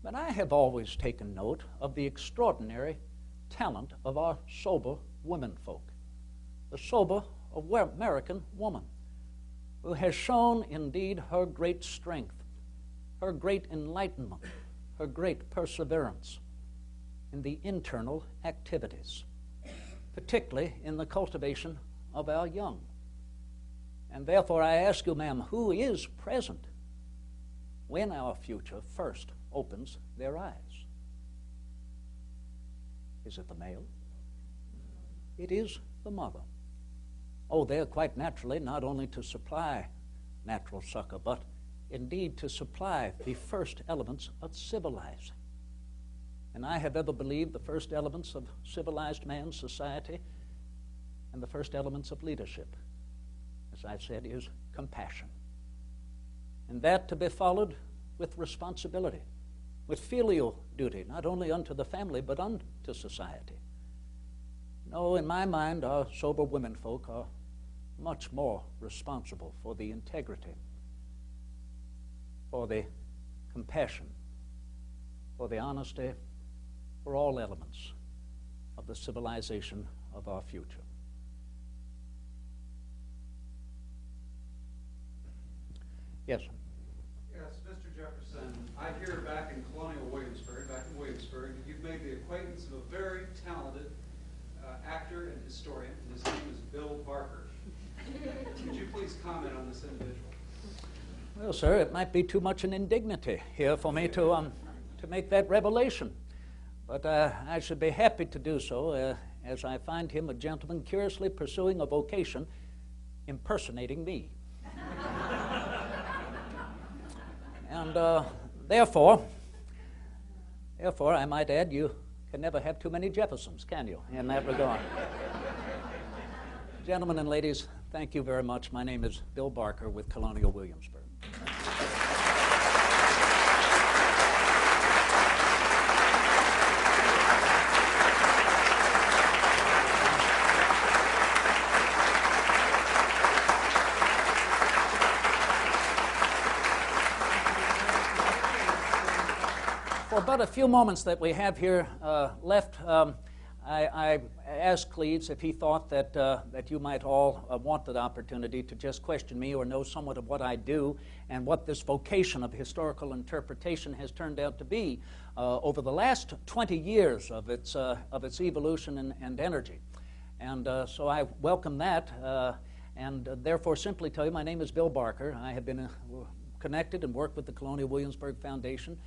But I have always taken note of the extraordinary talent of our sober womenfolk, the sober American woman, who has shown indeed her great strength, her great enlightenment, her great perseverance in the internal activities, particularly in the cultivation of our young. And therefore I ask you, ma'am, who is present when our future first opens their eyes? Is it the male? It is the mother. Oh, there quite naturally, not only to supply natural succor, but indeed to supply the first elements of civilizing. And I have ever believed the first elements of civilized man's society and the first elements of leadership, as I said, is compassion. And that to be followed with responsibility, with filial duty, not only unto the family, but unto society. No, in my mind, our sober womenfolk are much more responsible for the integrity, for the compassion, for the honesty, for all elements of the civilization of our future. Yes? Yes, Mr. Jefferson, I hear back in Colonial Williamsburg, that you've made the acquaintance of a very talented actor and historian, and his name is Bill Barker. Could you please comment on this individual? Well, sir, it might be too much an indignity here for me to make that revelation. But I should be happy to do so, as I find him a gentleman curiously pursuing a vocation impersonating me. And therefore, I might add, you can never have too many Jeffersons, can you, in that regard? Gentlemen and ladies, thank you very much. My name is Bill Barker with Colonial Williamsburg. For but a few moments that we have here left, I asked Cleves if he thought that you might all want the opportunity to just question me or know somewhat of what I do and what this vocation of historical interpretation has turned out to be over the last 20 years of its evolution and energy. And so I welcome that and therefore simply tell you my name is Bill Barker. I have been connected and worked with the Colonial Williamsburg Foundation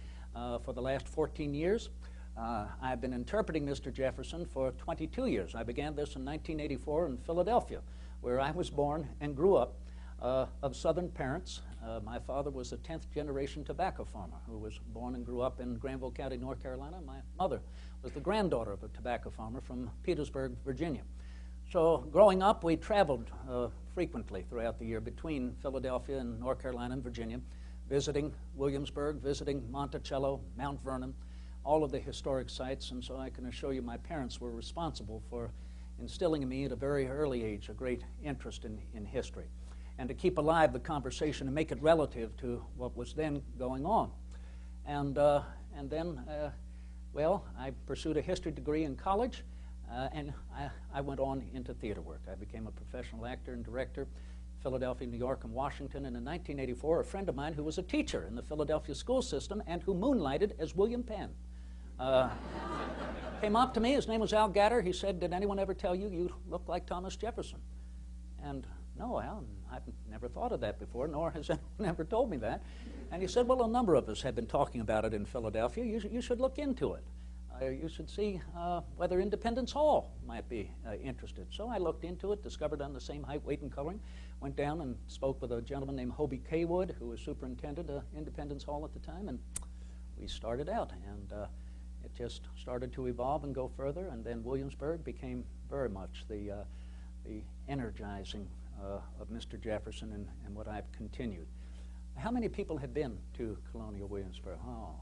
for the last 14 years. I've been interpreting Mr. Jefferson for 22 years. I began this in 1984 in Philadelphia, where I was born and grew up of Southern parents. My father was a 10th generation tobacco farmer who was born and grew up in Granville County, North Carolina. My mother was the granddaughter of a tobacco farmer from Petersburg, Virginia. So growing up, we traveled frequently throughout the year between Philadelphia and North Carolina and Virginia, visiting Williamsburg, visiting Monticello, Mount Vernon, all of the historic sites, and so I can assure you my parents were responsible for instilling in me at a very early age a great interest in history, and to keep alive the conversation and make it relative to what was then going on. And then, well, I pursued a history degree in college, and I went on into theater work. I became a professional actor and director, Philadelphia, New York, and Washington. And in 1984, a friend of mine who was a teacher in the Philadelphia school system and who moonlighted as William Penn came up to me. His name was Al Gatter. He said, "Did anyone ever tell you you look like Thomas Jefferson?" And no, Al, I've never thought of that before, nor has anyone ever told me that. And he said, "Well, a number of us have been talking about it in Philadelphia. You should look into it. You should see whether Independence Hall might be interested." So I looked into it, discovered on the same height, weight, and coloring, went down and spoke with a gentleman named Hobie Kaywood, who was superintendent of Independence Hall at the time, and we started out. And it just started to evolve and go further, and then Williamsburg became very much the energizing of Mr. Jefferson and what I've continued. How many people have been to Colonial Williamsburg? Oh.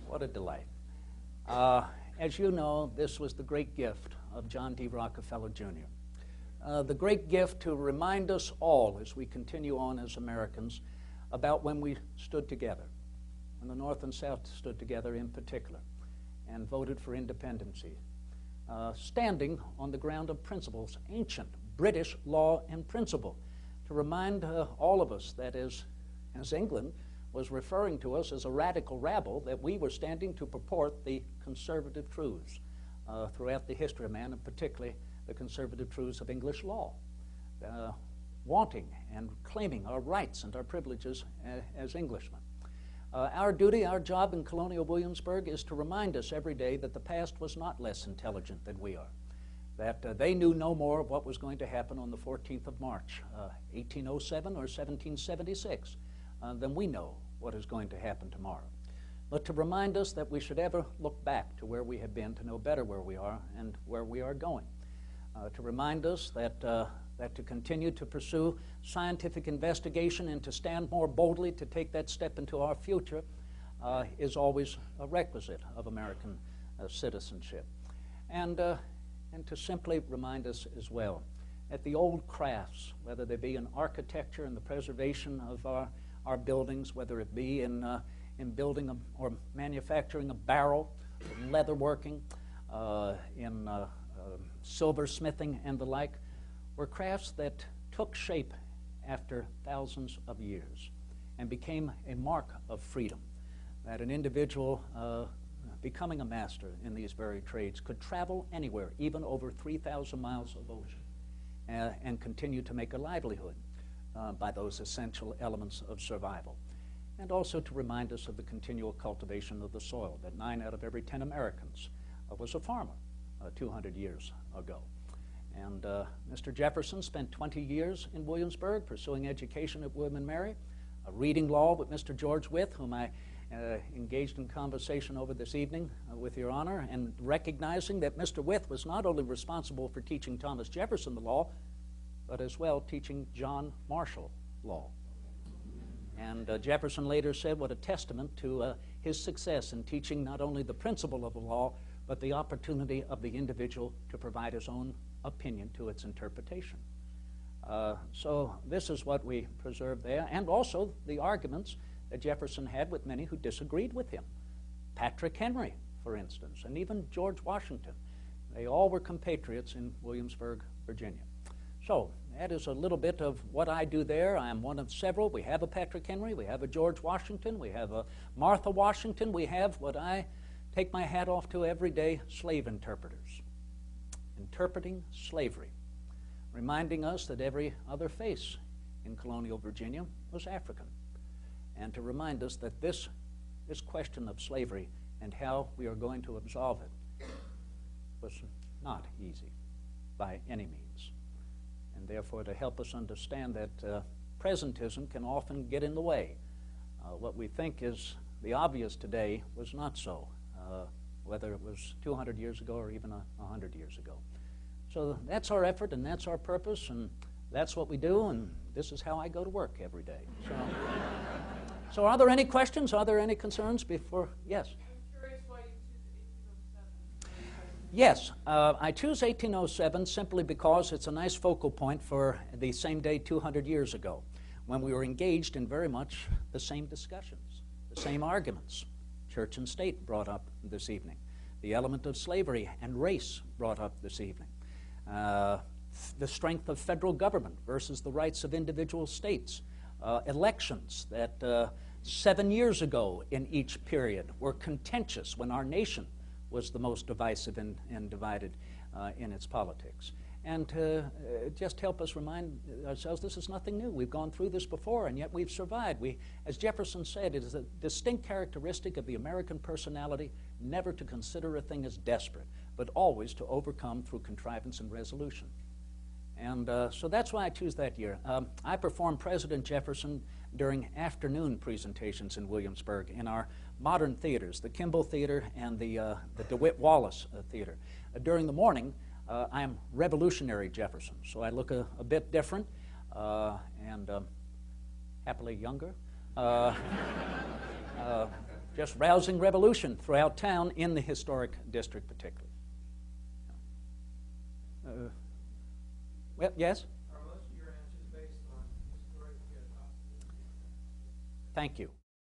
What a delight. As you know, this was the great gift of John D. Rockefeller, Jr. The great gift to remind us all as we continue on as Americans about when we stood together, and the North and South stood together in particular and voted for independency, standing on the ground of principles, ancient British law and principle, to remind all of us that as England was referring to us as a radical rabble, that we were standing to purport the conservative truths throughout the history of man, and particularly the conservative truths of English law, wanting and claiming our rights and our privileges as Englishmen. Our duty, our job in Colonial Williamsburg is to remind us every day that the past was not less intelligent than we are, that they knew no more of what was going to happen on the 14th of March, 1807 or 1776, than we know what is going to happen tomorrow. But to remind us that we should ever look back to where we have been to know better where we are and where we are going. To remind us that to continue to pursue scientific investigation and to stand more boldly to take that step into our future is always a requisite of American citizenship. And to simply remind us as well that the old crafts, whether they be in architecture and the preservation of our buildings, whether it be in building or manufacturing a barrel, leatherworking, in silversmithing and the like, were crafts that took shape after thousands of years and became a mark of freedom, that an individual becoming a master in these very trades could travel anywhere, even over 3,000 miles of ocean, and continue to make a livelihood by those essential elements of survival. And also to remind us of the continual cultivation of the soil, that 9 out of every 10 Americans was a farmer 200 years ago. And Mr. Jefferson spent 20 years in Williamsburg pursuing education at William and Mary, reading law with Mr. George Wythe, whom I engaged in conversation over this evening with Your Honor, and recognizing that Mr. Wythe was not only responsible for teaching Thomas Jefferson the law, but as well teaching John Marshall law. And Jefferson later said what a testament to his success in teaching not only the principle of the law, but the opportunity of the individual to provide his own opinion to its interpretation. So this is what we preserve there, and also the arguments that Jefferson had with many who disagreed with him. Patrick Henry, for instance, and even George Washington. They all were compatriots in Williamsburg, Virginia. So that is a little bit of what I do there. I am one of several. We have a Patrick Henry, we have a George Washington, we have a Martha Washington, we have what I take my hat off to every day, slave interpreters. Interpreting slavery, reminding us that every other face in colonial Virginia was African, and to remind us that this question of slavery and how we are going to absolve it was not easy by any means, and therefore to help us understand that presentism can often get in the way. What we think is the obvious today was not so, whether it was 200 years ago or even 100 years ago. So that's our effort and that's our purpose and that's what we do, and this is how I go to work every day. So are there any questions? Are there any concerns before? Yes? I'm curious why you choose 1807. Yes, I choose 1807 simply because it's a nice focal point for the same day 200 years ago, when we were engaged in very much the same discussions, the same arguments. Church and state brought up this evening. The element of slavery and race brought up this evening. The strength of federal government versus the rights of individual states. Elections that 7 years ago in each period were contentious when our nation was the most divisive and divided in its politics. And to just help us remind ourselves this is nothing new. We've gone through this before, and yet we've survived. As Jefferson said, it is a distinct characteristic of the American personality never to consider a thing as desperate, but always to overcome through contrivance and resolution. And so that's why I choose that year. I performed President Jefferson during afternoon presentations in Williamsburg in our modern theaters, the Kimball Theater and the DeWitt Wallace Theater. During the morning, I am Revolutionary Jefferson, so I look a bit different and happily younger. Just rousing revolution throughout town in the historic district particularly. Well, yes? Are most of your answers based on historic documents? Thank you.